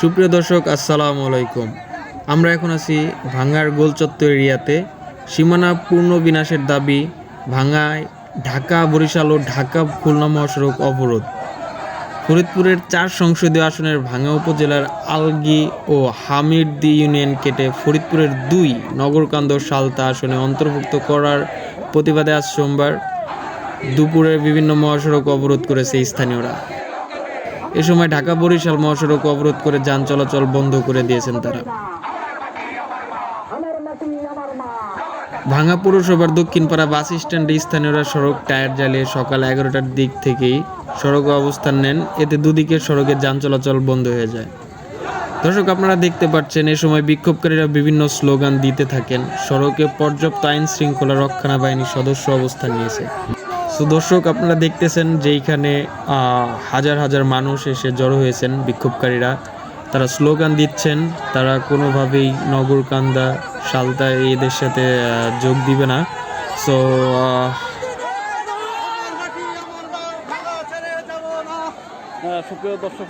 সুপ্রিয় দর্শক, আসসালামু আলাইকুম। আমরা এখন আছি ভাঙ্গার গোলচত্বর এরিয়াতে। সীমানা পূর্ণ বিনাশের দাবি ভাঙ্গায় ঢাকা বরিশাল ও ঢাকা খুলনা মহাসড়ক অবরোধ। ফরিদপুরের 4 সংসদীয় আসনের ভাঙ্গা উপজেলার আলগী ও হামিরদী ইউনিয়ন কেটে ফরিদপুরের 2 নগরকান্দ সালতা আসনে অন্তর্ভুক্ত করার প্রতিবাদে আজ সোমবার দুপুরে বিভিন্ন মহাসড়ক অবরোধ করেছে স্থানীয়রা। এ সময় ঢাকা বরিশাল মহাসড়ক অবরোধ করে যান চলাচল বন্ধ করে দিয়েছেন তারা। ভাঙ্গা পৌরসভার দক্ষিণপাড়া বাস স্ট্যান্ডে স্থানীয়রা সড়ক টায়ার জ্বালিয়ে সকাল 11টার দিক থেকেই সড়কে অবস্থান নেন। এতে দুদিকের সড়কে যান চলাচল বন্ধ হয়ে যায়। দর্শক, আপনারা দেখতে পাচ্ছেন এ সময় বিক্ষোভকারীরা বিভিন্ন স্লোগান দিতে থাকেন। সড়কে পর্যাপ্ত আইন শৃঙ্খলা রক্ষা বাহিনীর সদস্য অবস্থান নিয়েছে। দর্শক, আপনারা দেখতেছেন যে এইখানে হাজার হাজার মানুষ এসে জড়ো হয়েছেন। বিক্ষোভকারীরা তারা স্লোগান দিচ্ছেন, তারা কোনোভাবেই নগরকান্দা সালতা এদের সাথে যোগ দিবে না। সুপ্রিয় দর্শক।